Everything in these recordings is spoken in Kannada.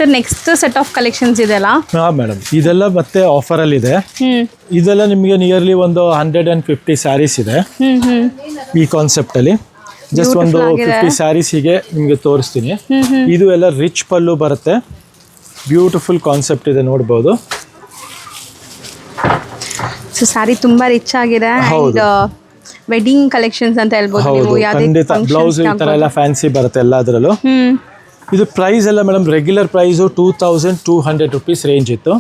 Sir next set of collections ಇದೆಲ್ಲ ಹಾಂ ಮೇಡಮ್, ಇದೆಲ್ಲ ಮತ್ತೆ ಆಫರಲ್ಲಿ ಇದೆ. ಇದೆಲ್ಲ ನಿಮಗೆ ನಿಯರ್ಲಿ ಒಂದು 150 ಸ್ಯಾರೀಸ್ ಇದೆ ಈ ಕಾನ್ಸೆಪ್ಟ್ ಅಲ್ಲಿ. ಜಸ್ಟ್ ಒಂದು 50 ಸ್ಯಾರೀಸ್ ಹೀಗೆ ನಿಮಗೆ ತೋರಿಸ್ತೀನಿ. ಇದು ಎಲ್ಲ ರಿಚ್ ಪಲ್ಲು ಬರುತ್ತೆ, ಬ್ಯೂಟಿಫುಲ್ ಕಾನ್ಸೆಪ್ಟ್ ಇದೆ, ನೋಡ್ಬೋದು. ಸೊ ಸ್ಯಾರಿ ತುಂಬಾ ರಿಚ್ ಆಗಿದೆ. ವೆಡ್ಡಿಂಗ್ ಕಲೆಕ್ಷನ್ಸ್ ಅಂತ ಹೇಳ್ಬೋದು ನೀವು. ಖಂಡಿತ ಬ್ಲೌಸ್ ಈ ತರ ಎಲ್ಲ ಫ್ಯಾನ್ಸಿ ಬರುತ್ತೆ ಎಲ್ಲದರಲ್ಲೂ. ಇದು ಪ್ರೈಸ್ ಎಲ್ಲ madam regular price 2200 rupees range ಇತ್ತು.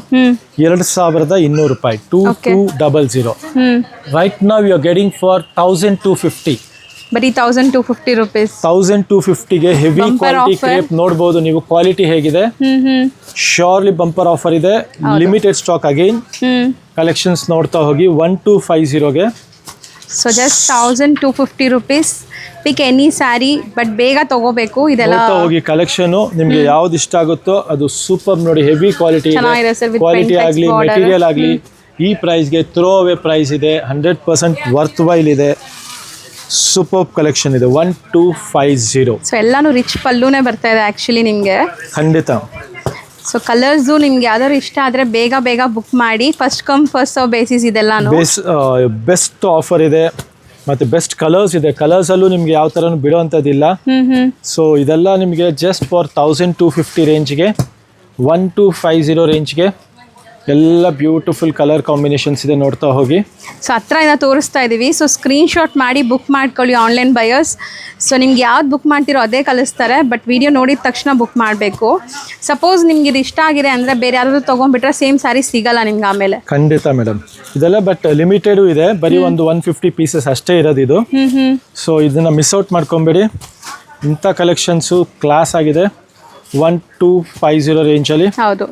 2200 ರೂಪಾಯಿ 2200. ರೈಟ್ ನಾವ್ ಯು ಆರ್ ಗೆಟಿಂಗ್ ಫಾರ್ 1250. ಬರೀ 1250 ರುಪೀಸ್. 1250ಗೆ ಹೆವಿ ಕ್ವಾಲಿಟಿ ಕ್ರೇಪ್ ನೋಡಬಹುದು ನೀವು. ಕ್ವಾಲಿಟಿ ಹೇಗಿದೆ, ಶ್ಯೂರ್ಲಿ ಬಂಪರ್ ಆಫರ್ ಇದೆ. Limited stock again. ಕಲೆಕ್ಷನ್ಸ್ ನೋಡ್ತಾ ಹೋಗಿ 1250ಗೆ. So just 1250 rupees. Pick any sari, but ಬೇಗ ತಗೋಬೇಕು. ಇದೆಲ್ಲ ಹೋಗಿ ಕಲೆಕ್ಷನ್ ನಿಮ್ಗೆ ಯಾವ್ದು ಇಷ್ಟ ಆಗುತ್ತೋ ಅದು ಸೂಪರ್ ನೋಡಿ. ಹೆವಿ ಕ್ವಾಲಿಟಿ ಕ್ವಾಲಿಟಿ ಆಗಲಿ ಮೆಟೀರಿಯಲ್ ಆಗಲಿ ಈ ಪ್ರೈಸ್ಗೆ ಥ್ರೋ ಅವೇ ಪ್ರೈಸ್ ಇದೆ. 100% ವರ್ತ್ ವೈಲ್ ಇದೆ. ಸೂಪರ್ ಕಲೆಕ್ಷನ್ ಇದೆ. 1250. ಸೊ ಎಲ್ಲಾನು ರಿಚ್ ಪಲ್ಲುನೇ ಬರ್ತಾ ಇದೆ ಆಕ್ಚುಲಿ ನಿಮ್ಗೆ. ಖಂಡಿತ. ಸೊ ಕಲರ್ಸು ನಿಮ್ಗೆ ಯಾವ್ದಾದ್ರು ಇಷ್ಟ ಆದರೆ ಬೇಗ ಬೇಗ ಬುಕ್ ಮಾಡಿ. First come first serve basis ಇದೆಲ್ಲಾನು. ಬೆಸ್ಟ್ ಆಫರ್ ಇದೆ ಮತ್ತು ಬೆಸ್ಟ್ ಕಲರ್ಸ್ ಇದೆ. ಕಲರ್ಸಲ್ಲೂ ನಿಮ್ಗೆ ಯಾವ ಥರನೂ ಬಿಡೋವಂಥದ್ದಿಲ್ಲ. ಸೊ ಇದೆಲ್ಲ ನಿಮಗೆ ಜಸ್ಟ್ ಫಾರ್ 1250 ರೇಂಜ್ಗೆ, 1250 ರೇಂಜ್ಗೆ ಎಲ್ಲ ಬ್ಯೂಟಿಫುಲ್ ಕಲರ್ ಕಾಂಬಿನೇಷನ್ಸ್ ಇದೆ. ನೋಡ್ತಾ ಹೋಗಿ. ಸೊ ಹತ್ರದಿಂದ ತೋರಿಸ್ತಾ ಇದ್ದೀವಿ. ಸೊ ಸ್ಕ್ರೀನ್ಶಾಟ್ ಮಾಡಿ ಬುಕ್ ಮಾಡ್ಕೊಳ್ಳಿ ಆನ್ಲೈನ್ ಬಯರ್ಸ್. ಸೊ ನಿಮ್ಗೆ ಯಾವ್ದು ಬುಕ್ ಮಾಡ್ತಿರೋ ಅದೇ ಕಳಿಸ್ತಾರೆ, ಬಟ್ ವಿಡಿಯೋ ನೋಡಿದ ತಕ್ಷಣ ಬುಕ್ ಮಾಡಬೇಕು. ಸಪೋಸ್ ನಿಮ್ಗೆ ಇದು ಇಷ್ಟ ಆಗಿದೆ ಅಂದರೆ ಬೇರೆ ಯಾರಾದರೂ ತೊಗೊಂಡ್ಬಿಟ್ರೆ ಸೇಮ್ ಸ್ಯಾರಿ ಸಿಗಲ್ಲ ನಿಮ್ಗೆ ಆಮೇಲೆ. ಖಂಡಿತ ಮೇಡಮ್. ಇದೆಲ್ಲ ಬಟ್ ಲಿಮಿಟೆಡು ಇದೆ. ಬರೀ ಒಂದು 150 ಪೀಸಸ್ ಅಷ್ಟೇ ಇರೋದು ಇದು. ಸೊ ಇದನ್ನು ಮಿಸ್ ಔಟ್ ಮಾಡ್ಕೊಬೇಡಿ. ಇಂಥ ಕಲೆಕ್ಷನ್ಸು ಕ್ಲಾಸ್ ಆಗಿದೆ. 1250 ರೇಂಜಲ್ಲಿ. ಹೌದು.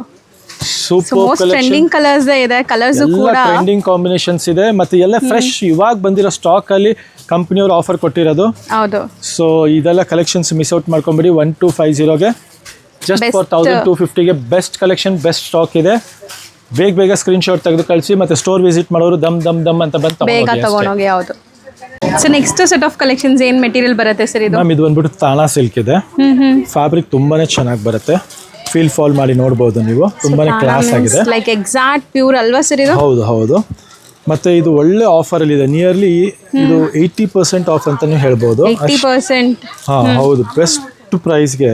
ಸೂಪರ್ ಟ್ರೆಂಡಿಂಗ್ ಕಲರ್ಸ್ ಇದೆ. ಕಲರ್ಸ್ ಕೂಡ ಟ್ರೆಂಡಿಂಗ್ ಕಾಂಬಿನೇಷನ್ಸ್ ಇದೆ. ಮತ್ತೆ ಎಲ್ಲ ಫ್ರೆಶ್ ಇವಾಗ ಬಂದಿರೋ ಸ್ಟಾಕ್ ಅಲ್ಲಿ ಕಂಪನಿಯವರು ಆಫರ್ ಕೊಟ್ಟಿರೋದು. ಹೌದು. ಸೊ ಇದೆಲ್ಲ ಕಲೆಕ್ಷನ್ಸ್ ಮಿಸ್ ಔಟ್ ಮಾಡ್ಕೊಂಬಿಡಿ. 1250ಗೆ ಜಸ್ಟ್ ಫಾರ್ 1250ಗೆ ಬೆಸ್ಟ್ ಕಲೆಕ್ಷನ್, ಬೆಸ್ಟ್ ಸ್ಟಾಕ್ ಇದೆ. ಬೇಗ ಸ್ಕ್ರೀನ್ಶಾಟ್ ತೆಗೆದು ಕಳಿಸಿ. ಮತ್ತೆ ಸ್ಟೋರ್ ವಿಸಿಟ್ ಮಾಡೋರು ದಮ್ ಅಂತ ಬಂದು ಬೇಗ ತಗೊಂಡೋಗಿ. ಹೌದು. So next set of collections ಏನ್ ಮೆಟೀರಿಯಲ್ ಬರುತ್ತೆ ಸರ್ ಇದು? ಮ್ಯಾಮ್ ಇದು ಬಂದ್ಬಿಟ್ಟು ತಾನಾ ಸಿಲ್ಕ್ ಇದೆ. ಫ್ಯಾಬ್ರಿಕ್ ತುಂಬಾನೇ ಚೆನ್ನಾಗಿ ಬರುತ್ತೆ. ಫೀಲ್ ಫಾಲ್ ಮಾಡಿ ನೋಡಬಹುದು ನೀವು. ತುಂಬಾನೇ ಕ್ಲಾಸ್ ಆಗಿದೆ. ಲೈಕ್ ಎಕ್ಸಾಕ್ಟ್ ಪ್ಯೂರ್ ಅಲ್ವಾ ಸರ್ ಇದು? ಹೌದು. ಮತ್ತೆ ಇದು ಒಳ್ಳೆ ಆಫರ್ ಅಲ್ಲಿ ಇದೆ. ನಿಯರ್ಲಿ ಇದು 80% ಆಫ್ ಅಂತಾನು ಹೇಳ್ಬೋದು. 80%. ಹೌದು. ಬೆಸ್ಟ್ ಪ್ರೈಸ್ಗೆ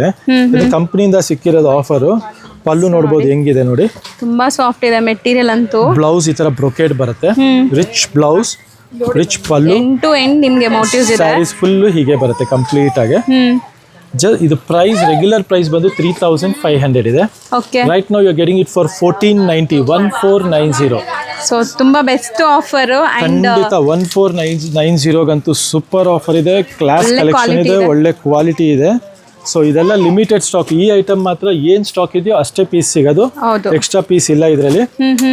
ಕಂಪನಿಯಿಂದ ಸಿಕ್ಕಿರೋದು ಆಫರ್. ಪಲ್ಲು ನೋಡಬಹುದು ಹೆಂಗಿದೆ ನೋಡಿ. ತುಂಬಾ ಸಾಫ್ಟ್ ಇದೆ ಮೆಟೀರಿಯಲ್ ಅಂತೂ. ಬ್ಲೌಸ್ ಈ ತರ ಬ್ರೊಕೇಡ್ ಬರುತ್ತೆ. Rich blouse, rich pallu. End to end ನಿಮಗೆ ಮೋಟಿವ್ಸ್ ಇದೆ. ಸ್ಯಾರೀಸ್ ಫುಲ್ ಹೀಗೆ ಬರುತ್ತೆ ಕಂಪ್ಲೀಟ್ ಆಗಿ. ಇದು ಪ್ರೈಸ್ ರೆಗ್ಯುಲರ್ ಪ್ರೈಸ್ ಬಂದು 3500 ಇದೆ. Right now you are getting it for 1490. 1490. So ತುಂಬಾ ಬೆಸ್ಟ್ ಆಫರ್. ಖಂಡಿತ 1490ಗಂತೂ ಸೂಪರ್ ಆಫರ್ ಇದೆ. ಕ್ಲಾಸ್ ಕಲೆಕ್ಷನ್ ಇದೆ, ಒಳ್ಳೆ ಕ್ವಾಲಿಟಿ ಇದೆ. ಸೊ ಇದೆಲ್ಲ ಲಿಮಿಟೆಡ್ ಸ್ಟಾಕ್. ಈ ಐಟಮ್ ಮಾತ್ರ ಏನ್ ಸ್ಟಾಕ್ ಇದೆಯೋ ಅಷ್ಟೇ ಪೀಸ್ ಸಿಗೋದು. ಎಕ್ಸ್ಟ್ರಾ ಪೀಸ್ ಇಲ್ಲ ಇದರಲ್ಲಿ.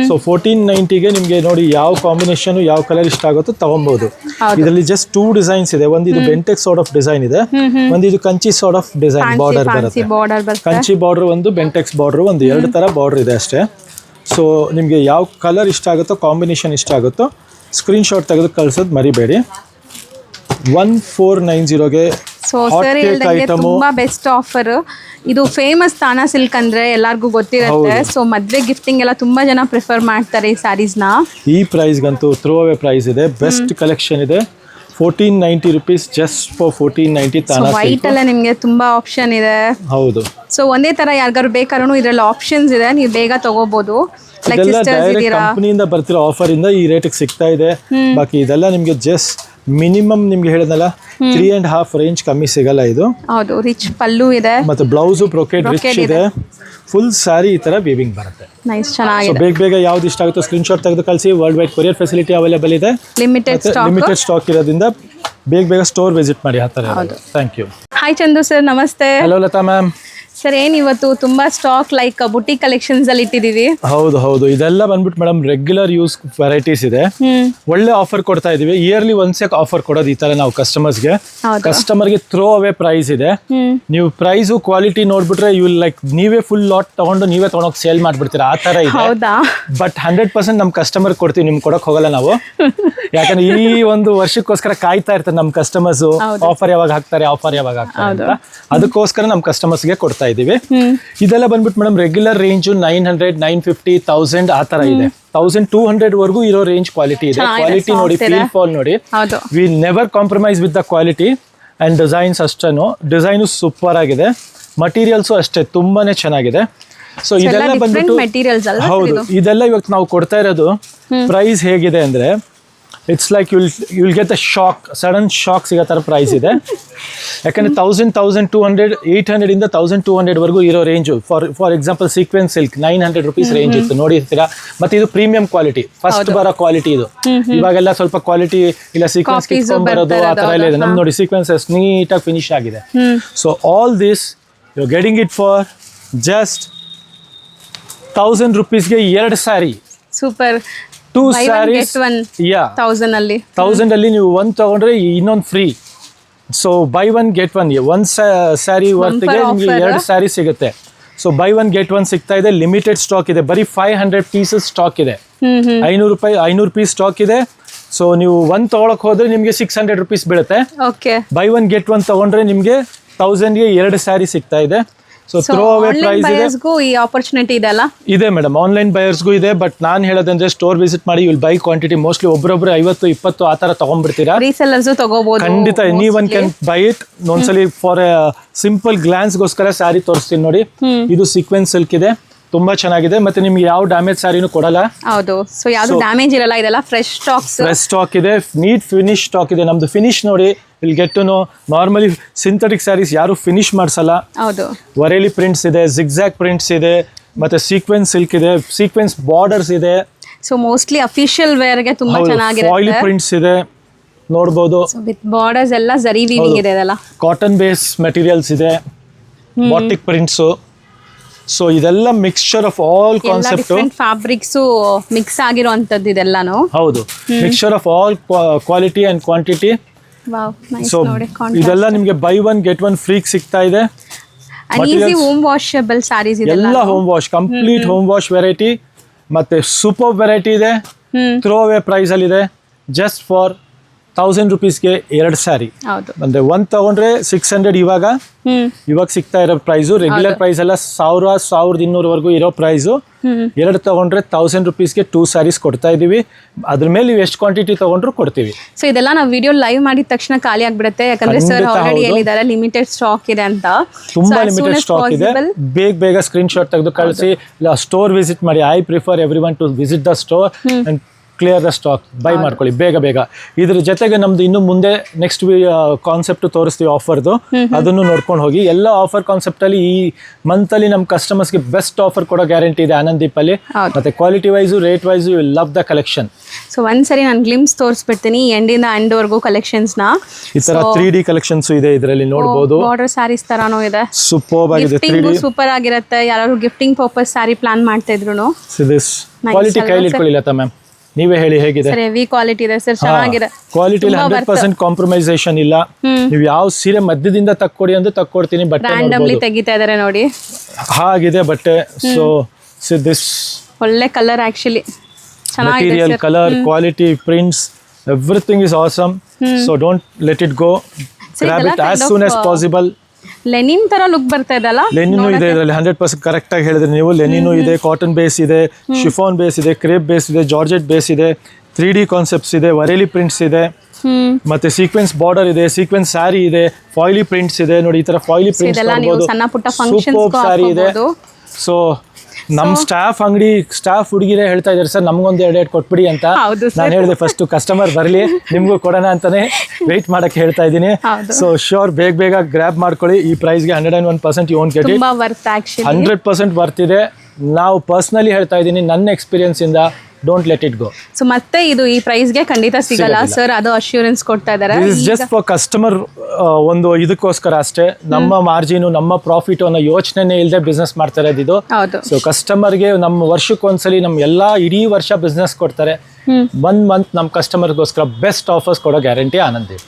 ಸೊ 1490ಗೆ ನಿಮ್ಗೆ ನೋಡಿ ಯಾವ ಕಾಂಬಿನೇಷನ್ ಯಾವ ಕಲರ್ ಇಷ್ಟ ಆಗುತ್ತೋ ತಗೊಬಹುದು. ಇದರಲ್ಲಿ ಜಸ್ಟ್ 2 ಡಿಸೈನ್ಸ್ ಇದೆ. ಒಂದು ಇದು ಬೆಂಟೆಕ್ಸ್ ಸಾರ್ಟ್ ಆಫ್ ಡಿಸೈನ್ ಇದೆ. ಒಂದು ಇದು Kanchi sort of design border ಬರುತ್ತೆ. ಕಂಚಿ ಬಾರ್ಡರ್ ಒಂದು, ಬೆಂಟೆಕ್ಸ್ ಬಾರ್ಡರ್ ಒಂದು, 2 ತರ ಬಾರ್ಡರ್ ಇದೆ ಅಷ್ಟೇ. ಸೊ ನಿಮ್ಗೆ ಯಾವ ಕಲರ್ ಇಷ್ಟ ಆಗುತ್ತೋ, ಕಾಂಬಿನೇಷನ್ ಇಷ್ಟ ಆಗುತ್ತೋ ಸ್ಕ್ರೀನ್ಶಾಟ್ ತೆಗೆದು ಕಳ್ಸೋದು ಮರಿಬೇಡಿ. 1490ಗೆ ಸೊ ಸರ್ ಹೇಳ್ದಂಗೆ ತುಂಬಾ ಬೆಸ್ಟ್ ಆಫರ್. ಇದು ಫೇಮಸ್ ತಾನಾ ಸಿಲ್ಕ್ ಅಂದ್ರೆ ಎಲ್ಲರಿಗೂ ಗೊತ್ತಿರುತ್ತೆ. ಸೊ ಮದ್ವೆ ಗಿಫ್ಟಿಂಗ್ ಎಲ್ಲ ತುಂಬಾ ಜನ ಪ್ರಿಫರ್ ಮಾಡ್ತಾರೆ ಈ ಸ್ಯಾರೀಸ್ ನ. ಈ ಪ್ರೈಸ್ಗಂತೂ ಥ್ರೋ ಅವೇ ಪ್ರೈಸ್ ಇದೆ. ಬೆಸ್ಟ್ ಕಲೆಕ್ಷನ್ ಇದೆ. 1490 rupees just for 1490. Tana white ಅಲ್ಲ ನಿಮ್ಗೆ ತುಂಬಾ ಆಪ್ಷನ್ ಇದೆ. ಹೌದು. ಸೊ ಒಂದೇ ತರ ಯಾರಿಗಾರು ಬೇಕಾದ್ರೂ ಇದ್ರಲ್ಲಿ ಆಪ್ಷನ್ಸ್ ಇದೆ, ನೀವು ಬೇಗ ತಗೋಬಹುದು. ಕಂಪನಿಯಿಂದ ಬರ್ತಿರೋ ಆಫರ್ ಇಂದ ಈ ರೇಟಿಗೆ ಸಿಗ್ತಾ ಇದೆ. ಬಾಕಿ ಇದೆಲ್ಲ ನಿಮ್ಗೆ ಜಸ್ಟ್ ಮಿನಿಮಮ್ ನಿಮ್ಗೆ ಹೇಳಿದ್ನಲ್ಲ 3.5 ರೇಂಜ್ ಕಮ್ಮಿ ಸಿಗಲ್ಲ ಇದು. ಹೌದು. ರಿಚ್ ಪಲ್ಲು ಇದೆ. ಮತ್ತೆ ಬ್ಲೌಸ್ ಬ್ರೊಕೇಡ್ ರಿಚ್ ಇದೆ. ಫುಲ್ ಸ್ಯಾರಿ ಈ ತರ ವೀವಿಂಗ್ ಬರುತ್ತೆ. ನೈಸ್, ಚೆನ್ನಾಗಿದೆ. ಬೇಗ ಯಾವ್ದು ಇಷ್ಟ ಆಗುತ್ತೋ ಸ್ಕ್ರೀನ್ಶಾಟ್ ತೆಗೆದು ಕಳಿಸಿ. World wide courier facility available ಇದೆ. ಲಿಮಿಟೆಡ್ ಸ್ಟಾಕ್ ಇರೋದ್ರಿಂದ ಬೇಗ ಸ್ಟೋರ್ ವಿಸಿಟ್ ಮಾಡಿ. ಆ ಥರ. Thank you. Hi Chandu sir, ನಮಸ್ತೆ. Hello Latha ma'am. ಸರ್ ಏನ್ ಇವತ್ತು ತುಂಬಾ ಸ್ಟಾಕ್ ಲೈಕ್ ಬುಟಿಕ್ ಕಲೆಕ್ಷನ್ಸ್ ಅಲ್ಲಿ ಇಟ್ಟಿದೀವಿ? ಹೌದು. ಇದೆಲ್ಲ ಬಂದ್ಬಿಟ್ಟು ಮೇಡಮ್ ರೆಗ್ಯುಲರ್ ಯೂಸ್ ವೆರೈಟೀಸ್ ಇದೆ. ಒಳ್ಳೆ ಆಫರ್ ಕೊಡ್ತಾ ಇದೀವಿ. ಇಯರ್ಲಿ ಒನ್ಸೆ ಆಫರ್ ಕೊಡೋದು ಈ ತರ ನಾವು ಕಸ್ಟಮರ್ಸ್ಗೆ. ಕಸ್ಟಮರ್ಗೆ ಥ್ರೋ ಅವೇ ಪ್ರೈಸ್ ಇದೆ. ನೀವು ಪ್ರೈಸ್ ಕ್ವಾಲಿಟಿ ನೋಡ್ಬಿಟ್ರೆ ಯು ಲೈಕ್ ನೀವೇ ಫುಲ್ ಲಾಟ್ ತಗೊಂಡು ನೀವೇ ತಗೊಂಡೋಗಿ ಸೇಲ್ ಮಾಡ್ಬಿಡ್ತೀರಾ. ಆ ತರ ಇದೆ. ಬಟ್ 100% ನಮ್ ಕಸ್ಟಮರ್ ಕೊಡ್ತೀವಿ, ನಿಮ್ಗೆ ಕೊಡಕ್ ಹೋಗಲ್ಲ ನಾವು. ಯಾಕಂದ್ರೆ ಈ ಒಂದು ವರ್ಷಕ್ಕೋಸ್ಕರ ಕಾಯ್ತಾ ಇರ್ತಾರೆ ನಮ್ ಕಸ್ಟಮರ್ಸ್. ಆಫರ್ ಯಾವಾಗ ಹಾಕ್ತಾರೆ ಅಂತ. ಅದಕ್ಕೋಸ್ಕರ ನಮ್ ಕಸ್ಟಮರ್ಸ್ಗೆ ಕೊಡ್ತಾ ಇದೀವಿ. ಇದೆಲ್ಲ ಬಂದ್ಬಿಟ್ಟು ಮೇಡಮ್ ರೆಗ್ಯುಲರ್ ರೇಂಜ್ 900, 950, 1000 ಆ ತರ ಇದೆ. 1200 ವರ್ಗೂ ಇರೋ ರೇಂಜ್ ಕ್ವಾಲಿಟಿ ಇದೆ. ಕ್ವಾಲಿಟಿ ನೋಡಿ, ಫೀಲ್ ಫಾಲ್ ನೋಡಿ, we never compromise with the quality and designs ಅಷ್ಟೇನು. ಡಿಸೈನು ಸೂಪರ್ ಆಗಿದೆ, ಮಟೀರಿಯಲ್ಸು ಅಷ್ಟೇ ತುಂಬಾನೇ ಚೆನ್ನಾಗಿದೆ. ಸೊ ಇದೆಲ್ಲ ಬಂದ್ಬಿಟ್ಟು ಹೌದು, ಇದೆಲ್ಲ ಇವಾಗ ನಾವು ಕೊಡ್ತಾ ಇರೋದು ಪ್ರೈಸ್ ಹೇಗಿದೆ ಅಂದ್ರೆ it's like you'll get a shock, sudden shock ಸಿಗೋ ಥರ ಪ್ರೈಸ್ ಇದೆ. ಯಾಕಂದ್ರೆ 1200, 800 ಇಂದ 1200 ವರೆಗೂ ಇರೋ range. For example sequence silk 900 rupees range ಇತ್ತು, ನೋಡಿರ್ತೀರಾ. ಮತ್ತೆ ಇದು ಪ್ರೀಮಿಯಂ ಕ್ವಾಲಿಟಿ, ಫಸ್ಟ್ ಬರೋ ಕ್ವಾಲಿಟಿ ಇದು. ಇವಾಗೆಲ್ಲ ಸ್ವಲ್ಪ ಕ್ವಾಲಿಟಿ ಇಲ್ಲ, ಸೀಕ್ವೆನ್ಸ್ ಕಿತ್ಕೊಂಡ್ ಬರೋದು ಆ ಥರ ಎಲ್ಲ ಇದೆ. ನಮ್ದು ನೋಡಿ ಸೀಕ್ವೆನ್ಸಸ್ ನೀಟಾಗಿ ಫಿನಿಶ್ ಆಗಿದೆ. So all this you getting it for just 1000 rupeesಗೆ 2 ಸ್ಯಾರಿ. ಸೂಪರ್. 2 ಸ್ಯಾರೀಸ್, 1000 ಅಲ್ಲಿ ನೀವು 1 ತಗೊಂಡ್ರೆ ಇನ್ನೊಂದು free. So buy 1 get 1, 1 sari ವರ್ತ್ಗೆ ನಿಮಗೆ 2 ಸ್ಯಾರಿ ಸಿಗುತ್ತೆ. ಸೊ ಬೈ 1 get 1 ಸಿಗ್ತಾ ಇದೆ. ಲಿಮಿಟೆಡ್ ಸ್ಟಾಕ್ ಇದೆ, ಬರೀ 500 pieces ಸ್ಟಾಕ್ ಇದೆ. 500 ಪೀಸ್ ಸ್ಟಾಕ್ ಇದೆ. ಸೊ ನೀವು 1 ತಗೊಳಕ್ ಹೋದ್ರೆ ನಿಮಗೆ 600 rupees ಬೀಳುತ್ತೆ. ಬೈ 1 get 1 ತಗೊಂಡ್ರೆ ನಿಮಗೆ 1000ಗೆ 2 ಸ್ಯಾರಿ ಸಿಗ್ತಾ ಇದೆ. ಸೊ ಥ್ರೋ ಅವೇ ಪ್ರೈಸ್ ಇದೆ. ಈ ಆಪರ್ಚುನಿಟಿ ಇದೆ ಅಲ್ಲ? ಇದೆ ಮೇಡಮ್, ಆನ್ಲೈನ್ ಬಯರ್ಸ್ಗೂ ಇದೆ. ಬಟ್ ನಾನು ಹೇಳೋದಂದ್ರೆ ಸ್ಟೋರ್ ವಿಸಿಟ್ ಮಾಡಿ, ವಿಲ್ ಬೈ ಕ್ವಾಂಟಿಟಿ. ಮೋಸ್ಟ್ಲಿ ಒಬ್ಬೊಬ್ರು 50, 20 ಆ ತರ ತಗೊಂಡ್ಬಿಡ್ತೀರಾ. ರೀಸೆಲ್ಲರ್ಸ್ ತಗೋಬಹುದು ಖಂಡಿತ. Any one can buy it. ಒಂದ್ಸಲಿ ಫಾರ್ ಸಿಂಪಲ್ ಗ್ಲಾನ್ಸ್ ಗೋಸ್ಕರ ಸ್ಯಾರಿ ತೋರಿಸ್ತೀನಿ ನೋಡಿ. ಇದು ಸೀಕ್ವೆನ್ಸ್ ಸಿಲ್ಕ್ ಇದೆ, ತುಂಬಾ ಚೆನ್ನಾಗಿದೆ. ಮತ್ತೆ ನಿಮ್ಗೆ ಯಾವ ಡ್ಯಾಮೇಜ್ ಸ್ಯಾರಿನೂ ಕೊಡಲ್ಲ. ಹೌದು. ಸೊ ಯಾವುದು ಡ್ಯಾಮೇಜ್ ಇರಲ್ಲ, ಇದೆಲ್ಲ ಫ್ರೆಶ್ ಸ್ಟಾಕ್ ಇದೆ. ನೀಟ್ ಫಿನಿಶ್ ಸ್ಟಾಕ್ ಇದೆ. ನಮ್ದು ಫಿನಿಶ್ ನೋಡಿ, will get to know. Normally synthetic saris ಯಾರು ಫಿನಿಶ್ ಮಾಡ್ಸಲ್ಲ. ಹೌದು. ವರೇಲಿ ಪ್ರಿಂಟ್ಸ್ ಇದೆ, ಜಿಗ್ಜಾಗ್ ಪ್ರಿಂಟ್ಸ್ ಇದೆ, ಮತ್ತೆ ಸೀಕ್ವೆನ್ಸ್ ಸಿಲ್ಕ್ ಇದೆ, ಸೀಕ್ವೆನ್ಸ್ ಬಾರ್ಡರ್ಸ್ ಇದೆ. ಸೊ ಮೋಸ್ಟ್ಲಿ ಅಫಿಷಿಯಲ್ ವೇರ್ ಗೆ ತುಂಬಾ ಚೆನ್ನಾಗಿರುತ್ತೆ. ಫಾಯಿಲ್ ಪ್ರಿಂಟ್ಸ್ ಇದೆ, ನೋಡಬಹುದು. ವಿತ್ ಬಾರ್ಡರ್ಸ್ ಎಲ್ಲ ಜರಿ ವೀವಿಂಗ್ ಇದೆ ಇದೆಲ್ಲ. ಕಾಟನ್ ಬೇಸ್ ಮೆಟೀರಿಯಲ್ಸ್ ಇದೆ, ಬಾಟಿಕ್ ಪ್ರಿಂಟ್ಸ್. ಸೊ ಇದೆಲ್ಲ mixture of all concept, fabrics mix ಆಗಿರುವಂತದ್ದು ಇದೆಲ್ಲಾನು. ಹೌದು, mixture of all quality and quantity. So ಇದೆಲ್ಲ ನಿಮಗೆ ಬೈ 1 get 1 ಫ್ರೀ ಸಿಗ್ತಾ ಇದೆ. ಈಸಿ ಹೋಮ್ ವಾಷಬಲ್ ಸ್ಯಾರೀಸ್ ಇದೆ, ಎಲ್ಲ home wash, complete home wash variety. ಮತ್ತೆ ಸೂಪರ್ ವೆರೈಟಿ ಇದೆ, ಥ್ರೋ ಅವೇ ಪ್ರೈಸ್ ಅಲ್ಲಿ ಇದೆ. ಜಸ್ಟ್ ಫಾರ್ 1000 rupeesಗೆ 2 ಸ್ಯಾರಿ. ಅಂದ್ರೆ 1 ತಗೊಂಡ್ರೆ 600. ಇವಾಗ ಸಿಗ್ತಾ ಇರೋ ಪ್ರೈಸು ರೆಗ್ಯುಲರ್ ಪ್ರೈಸ್ ಎಲ್ಲ 1000, 1200 ವರೆಗೂ ಇರೋ ಪ್ರೈಸು. 2 ತಗೊಂಡ್ರೆ 1000 rupeesಗೆ 2 ಸ್ಯಾರೀಸ್ ಕೊಡ್ತಾ ಇದೀವಿ. ಅದ್ರ ಮೇಲೆ ನೀವು ಎಷ್ಟು ಕ್ವಾಂಟಿಟಿ ತಗೊಂಡ್ರು ಕೊಡ್ತೀವಿ. ಸೊ ಇದೆಲ್ಲ ನಾವು ವಿಡಿಯೋ ಲೈವ್ ಮಾಡಿದ ತಕ್ಷಣ ಖಾಲಿ ಆಗ್ಬಿಡುತ್ತೆ, ಯಾಕಂದ್ರೆ ಸರ್ ಆಲ್ರೆಡಿ ಹೇಳಿದ್ದಾರೆ ಲಿಮಿಟೆಡ್ ಸ್ಟಾಕ್ ಇದೆ ಅಂತ. ತುಂಬಾ ಲಿಮಿಟೆಡ್ ಸ್ಟಾಕ್ ಇದೆ. ಬೇಗ ಸ್ಕ್ರೀನ್ ಶಾಟ್ ತೆಗೆದು ಕಳಿಸಿ, ಇಲ್ಲ ಸ್ಟೋರ್ ವಿಸಿಟ್ ಮಾಡಿ. I prefer everyone to visit the store and clear the stock. Buy ಮಾಡ್ಕೊಳ್ಳಿ ಬೇಗ. ಇದ್ರ ಜೊತೆಗೆ ನಮ್ದು ಇನ್ನು ಮುಂದೆ ನೆಕ್ಸ್ಟ್ ಕಾನ್ಸೆಪ್ಟ್ ತೋರಿಸ್ತೀವಿ ಆಫರ್ದು, ಅದನ್ನು ನೋಡ್ಕೊಂಡು ಹೋಗಿ. ಎಲ್ಲ ಆಫರ್ ಕಾನ್ಸೆಪ್ಟ್ ಅಲ್ಲಿ ಈ ಮಂತ್ ಅಲ್ಲಿ ನಮ್ಮ ಕಸ್ಟಮರ್ಸ್ಗೆ ಬೆಸ್ಟ್ ಆಫರ್ ಕೊಡೋ ಗ್ಯಾರಂಟಿ ಇದೆ ಆನಂದೀಪ್ ಅಲ್ಲಿ. ಮತ್ತೆ quality wise, rate wise, you love the collection. So ಒಂದ್ಸರಿ ನಾನು ಗ್ಲಿಮ್ಸ್ ತೋರಿಸ್ಬಿಡ್ತೀನಿ ಎಂಡಿಂದ ಎಂಡ್ ವರ್ಗೂ ಕಲೆಕ್ಷನ್ಸ್ ನ. ಈ ತರ 3D ಕಲೆಕ್ಷನ್ಸ್ ಇದೆ ಇದರಲ್ಲಿ, ನೋಡಬಹುದು. ಬಾರ್ಡರ್ ಸ್ಯಾರೀಸ್ ತರಾನು ಇದೆ, ಸೂಪರ್ ಆಗಿದೆ. 3D ಸೂಪರ್ ಆಗಿರುತ್ತೆ. ಯಾರು ಗಿಫ್ಟಿಂಗ್ ಪರ್ಪಸ್ ಸ್ಯಾರಿ ಪ್ಲಾನ್ ಮಾಡ್ತಾ ಇದ್ರು, ಕ್ವಾಲಿಟಿ ಕೈಲಿ ಇಟ್ಕೊಳ್ಳಿಲ್ಲ ಮ್ಯಾಮ್, ನೀವೇ ಹೇಳಿ ಹೇಗಿದೆ. ಸರ್ ಹೆವಿ ಕ್ವಾಲಿಟಿ ಇದೆ ಸರ್, ಚೆನ್ನಾಗಿದೆ. ಕ್ವಾಲಿಟಿಲಿ 100% ಕಾಂಪ್ರಮೈಸೇಷನ್ ಇಲ್ಲ. ನೀವು ಯಾವ ಸೀರೆ ಮಧ್ಯದಿಂದ ತಕ್ಕೊಡಿ ಅಂದ್ರೆ ತಕ್ಕೊಡ್ತೀನಿ. ಬಟ್ಟೆ ರ್ಯಾಂಡಮ್ಲಿ ತೆಗಿತಾ ಇದಾರೆ ನೋಡಿ, ಹಾಗಿದೆ ಬಟ್ಟೆ. ಸೊ ದಿಸ್ ಒಳ್ಳೆ ಕಲರ್, ಆಕ್ಚುಲಿ ಚೆನ್ನಾಗಿದೆ. Material, colour, quality, prints, everything is awesome. So don't let it go, grab it as soon as possible. Lenin ತರ ಲುಕ್ ಬರ್ತಾ ಇದಲ್ಲ. ಲೆನಿನು ಇದೆ ಇದರಲ್ಲಿ, 100% ಕರೆಕ್ಟ್ ಆಗಿ ಹೇಳಿದ್ರಿ ನೀವು. ಲೆನಿನು ಇದೆ, ಕಾಟನ್ ಬೇಸ್ ಇದೆ, ಶಿಫಾನ್ ಬೇಸ್ ಇದೆ, ಕ್ರೇಪ್ ಬೇಸ್ ಇದೆ, ಜಾರ್ಜೆಟ್ ಬೇಸ್ ಇದೆ, 3D ಕಾನ್ಸೆಪ್ಟ್ಸ್ ಇದೆ, ವರೇಲಿ ಪ್ರಿಂಟ್ಸ್ ಇದೆ, ಮತ್ತೆ ಸೀಕ್ವೆನ್ಸ್ ಬಾರ್ಡರ್ ಇದೆ, ಸೀಕ್ವೆನ್ಸ್ ಸ್ಯಾರಿ ಇದೆ, ಫಾಯಿಲಿ ಪ್ರಿಂಟ್ಸ್ ಇದೆ. ನೋಡಿ ಈ ತರ ಫಾಯಿಲಿ ಪ್ರಿಂಟ್ಸ್ ನೋಡಬಹುದು. ಸೂಪರ್ ಸ್ಯಾರಿ ಇದೆ. ಸೊ ನಮ್ ಸ್ಟಾಫ್ ಹುಡುಗಿರೇ ಹೇಳ್ತಾ ಇದಾರೆ, ಸರ್ ನಮ್ಗೊಂದು 2 ಕೊಟ್ಬಿಡಿ ಅಂತ. ನಾನು ಹೇಳಿದೆ ಫಸ್ಟ್ ಕಸ್ಟಮರ್ ಬರಲಿ, ನಿಮ್ಗೂ ಕೊಡೋಣ ಅಂತಾನೆ ವೆಯ್ಟ್ ಮಾಡಕ್ಕೆ ಹೇಳ್ತಾ ಇದ್ದೀನಿ. ಸೊ ಶ್ಯೂರ್ ಬೇಗ ಗ್ರ್ಯಾಬ್ ಮಾಡ್ಕೊಳ್ಳಿ. ಈ ಪ್ರೈಸ್ಗೆ 101% you won't get it. 100% worth ಇದೆ. ನಾವು ಪರ್ಸನಲಿ ಹೇಳ್ತಾ ಇದ್ದೀನಿ, ನನ್ನ ಎಕ್ಸ್ಪೀರಿಯನ್ಸ್ ಇಂದ. Don't let it go. So ಮತ್ತೆ ಇದು ಈ ಪ್ರೈಸ್ಗೆ ಖಂಡಿತ ಸಿಗಲ್ಲ ಸರ್, ಅದು ಅಶ್ಯೂರೆನ್ಸ್ ಕೊಡ್ತಾ ಇದ್ದಾರೆ. ಜಸ್ಟ್ ಫಾರ್ ಕಸ್ಟಮರ್, ಒಂದು ಇದಕ್ಕೋಸ್ಕರ ಅಷ್ಟೇ. ನಮ್ಮ ಮಾರ್ಜಿನ್, ನಮ್ಮ ಪ್ರಾಫಿಟ್ ಅನ್ನೋ ಯೋಚನೆ ಇಲ್ಲದೆ ಬಿಸ್ನೆಸ್ ಮಾಡ್ತಾ ಇರೋದು ಇದು. ಸೊ ಕಸ್ಟಮರ್ಗೆ ನಮ್ಮ ವರ್ಷಕ್ಕೊಂದ್ಸಲಿ ನಮ್ಮ ಇಡೀ ವರ್ಷ ಬಿಸ್ನೆಸ್ ಕೊಡ್ತಾರೆ. 1 ಮಂತ್ ನಮ್ಮ ಕಸ್ಟಮರ್ಗೋಸ್ಕರ ಬೆಸ್ಟ್ ಆಫರ್ಸ್ ಕೊಡೋ ಗ್ಯಾರಂಟಿ ಆನಂದಿ.